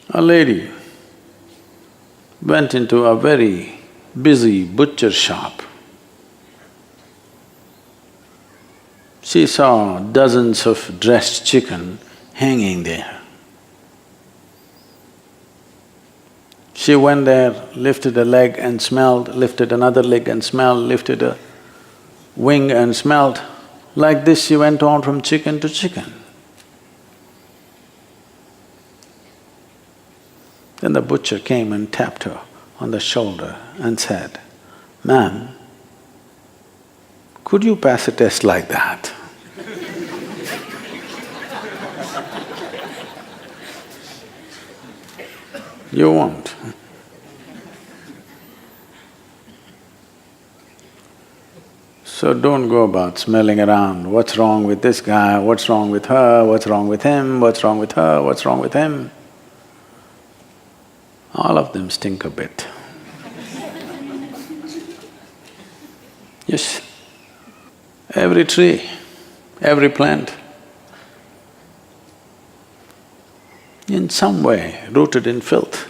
A lady went into a very busy butcher shop. She saw dozens of dressed chicken hanging there. She went there, lifted a leg and smelled, lifted another leg and smelled, lifted a wing and smelled. Like this she went on from chicken to chicken. Then the butcher came and tapped her on the shoulder and said, "Ma'am, could you pass a test like that?" You won't. So don't go about smelling around, what's wrong with this guy, what's wrong with her, what's wrong with him, what's wrong with her, what's wrong with him. All of them stink a bit. Yes, every tree, every plant, in some way rooted in filth.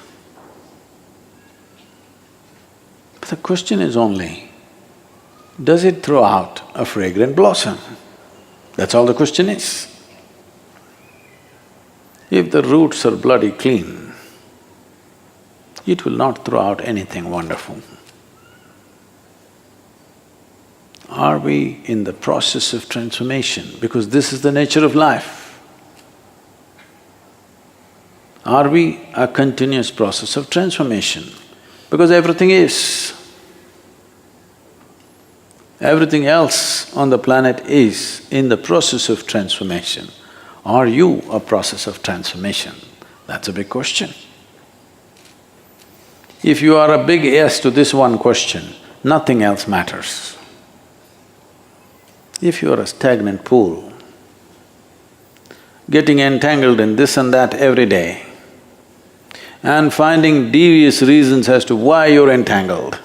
But the question is only, does it throw out a fragrant blossom? That's all the question is. If the roots are bloody clean, it will not throw out anything wonderful. Are we in the process of transformation? Because this is the nature of life. Are we a continuous process of transformation? Because everything is. Everything else on the planet is in the process of transformation. Are you a process of transformation? That's a big question. If you are a big yes to this one question, nothing else matters. If you are a stagnant pool, getting entangled in this and that every day, and finding devious reasons as to why you're entangled,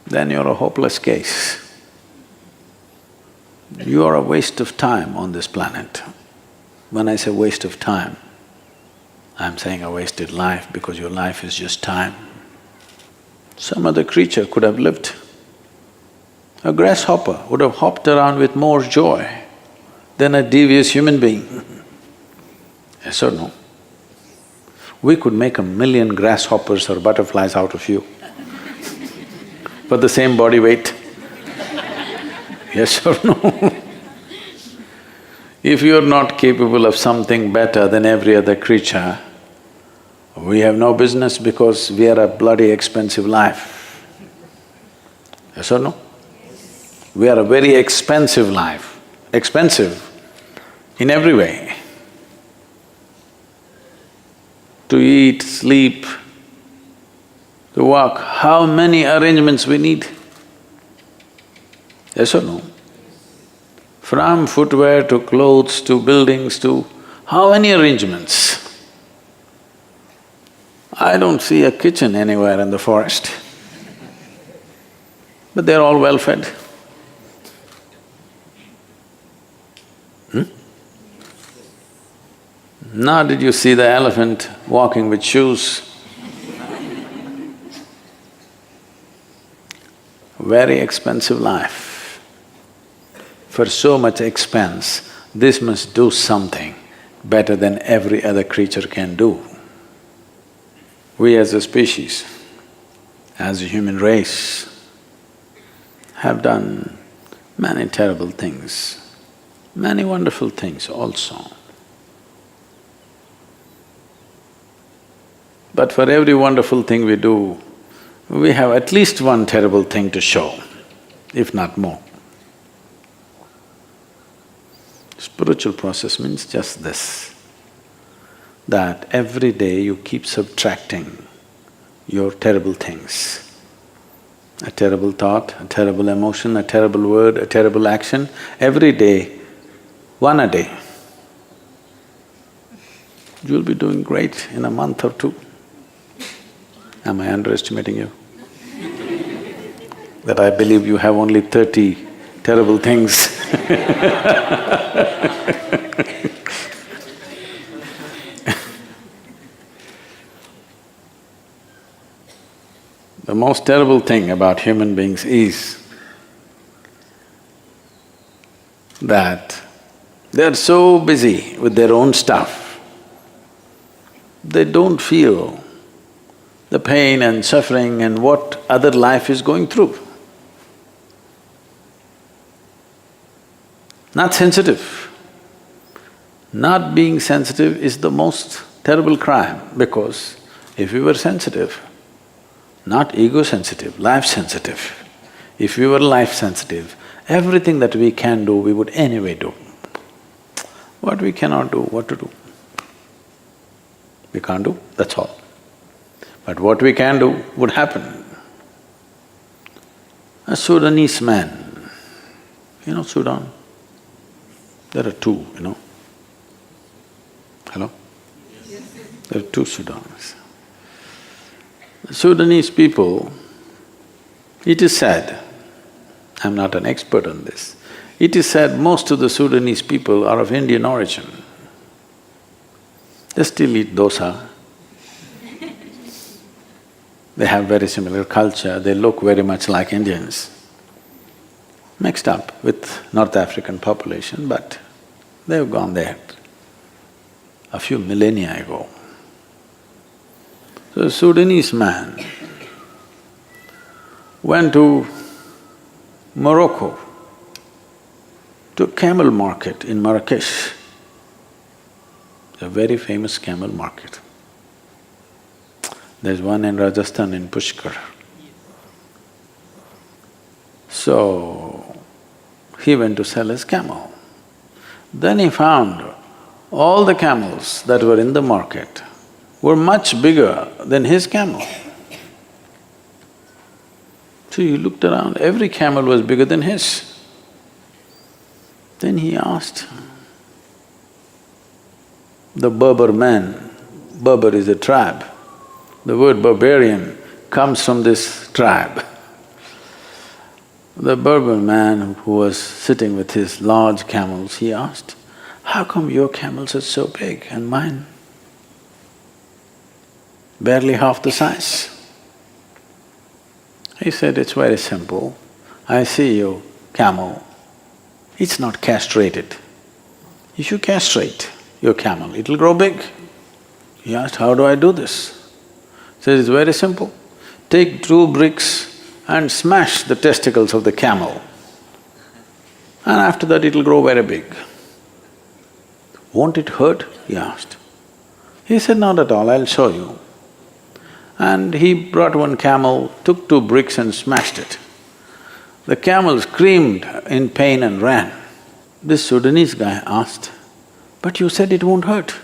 then you're a hopeless case. You are a waste of time on this planet. When I say waste of time, I'm saying a wasted life because your life is just time. Some other creature could have lived. A grasshopper would have hopped around with more joy than a devious human being. Yes or no? We could make 1,000,000 grasshoppers or butterflies out of you for the same body weight. Yes or no? If you're not capable of something better than every other creature, we have no business because we are a bloody expensive life. Yes or no? We are a very expensive life, expensive in every way. To eat, sleep, to walk, how many arrangements we need? Yes or no? From footwear to clothes to buildings to… how many arrangements? I don't see a kitchen anywhere in the forest, but they're all well fed. Now did you see the elephant walking with shoes? Very expensive life. For so much expense, this must do something better than every other creature can do. We as a species, as a human race, have done many terrible things, many wonderful things also. But for every wonderful thing we do, we have at least one terrible thing to show, if not more. Spiritual process means just this, that every day you keep subtracting your terrible things. A terrible thought, a terrible emotion, a terrible word, a terrible action, every day, one a day. You'll be doing great in a month or two. Am I underestimating you? That I believe you have only 30 terrible things The most terrible thing about human beings is that they're so busy with their own stuff, they don't feel the pain and suffering and what other life is going through. Not sensitive. Not being sensitive is the most terrible crime, because if we were sensitive, not ego-sensitive, life-sensitive, if we were life-sensitive, everything that we can do, we would anyway do. What we cannot do, what to do? We can't do, that's all. But what we can do would happen. A Sudanese man, you know Sudan? There are two, you know. Hello? Yes. There are two Sudans. The Sudanese people, it is said, I'm not an expert on this, it is said most of the Sudanese people are of Indian origin. They still eat dosa. They have very similar culture, they look very much like Indians, mixed up with North African population, but they've gone there a few millennia ago. So a Sudanese man went to Morocco, to a camel market in Marrakesh, a very famous camel market. There's one in Rajasthan in Pushkar. So, he went to sell his camel. Then he found all the camels that were in the market were much bigger than his camel. So he looked around, every camel was bigger than his. Then he asked the Berber man, Berber is a tribe, the word barbarian comes from this tribe. The Berber man who was sitting with his large camels, he asked, how come your camels are so big and mine barely half the size? He said, it's very simple. I see your camel, it's not castrated. If you castrate your camel, it'll grow big. He asked, how do I do this? He said, it's very simple. Take 2 bricks and smash the testicles of the camel, and after that it'll grow very big. Won't it hurt? He asked. He said, not at all, I'll show you. And he brought one camel, took 2 bricks and smashed it. The camel screamed in pain and ran. This Sudanese guy asked, but you said it won't hurt.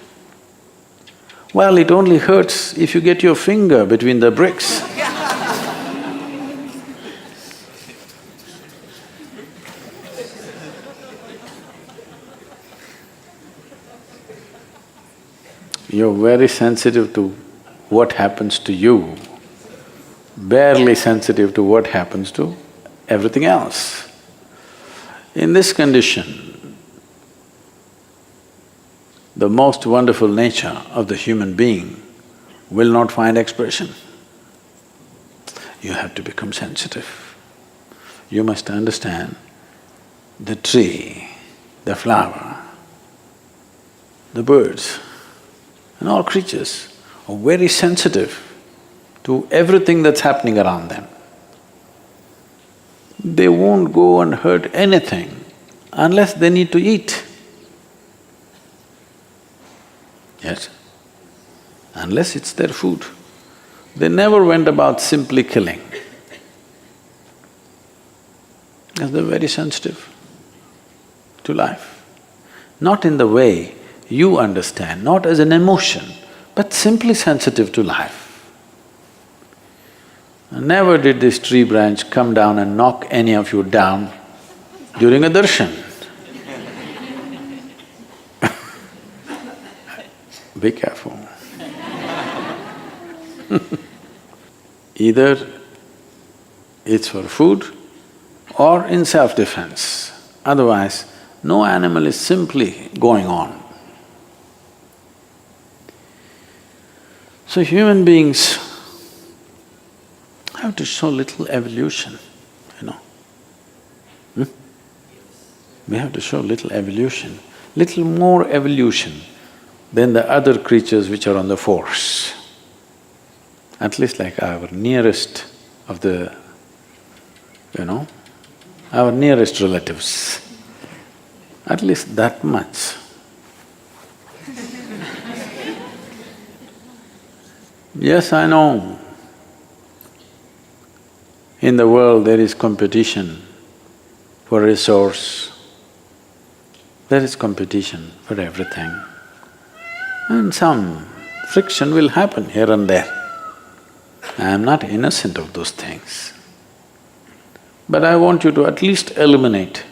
Well, it only hurts if you get your finger between the bricks. You're very sensitive to what happens to you, barely sensitive to what happens to everything else. In this condition, the most wonderful nature of the human being will not find expression. You have to become sensitive. You must understand the tree, the flower, the birds, and all creatures are very sensitive to everything that's happening around them. They won't go and hurt anything unless they need to eat. Yes? Unless it's their food. They never went about simply killing, because they're very sensitive to life. Not in the way you understand, not as an emotion, but simply sensitive to life. Never did this tree branch come down and knock any of you down during a darshan. Be careful. Either it's for food or in self-defense, otherwise no animal is simply going on. So human beings have to show little evolution, you know. We have to show little evolution, little more evolution than the other creatures which are on the force. At least like our nearest of the, our nearest relatives. At least that much. Yes, I know. In the world there is competition for resource, there is competition for everything. And some friction will happen here and there. I am not innocent of those things. But I want you to at least eliminate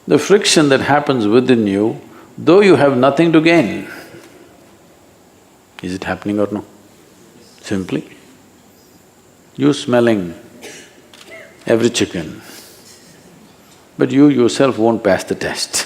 the friction that happens within you, though you have nothing to gain. Is it happening or no? Simply, you smelling every chicken, but you yourself won't pass the test.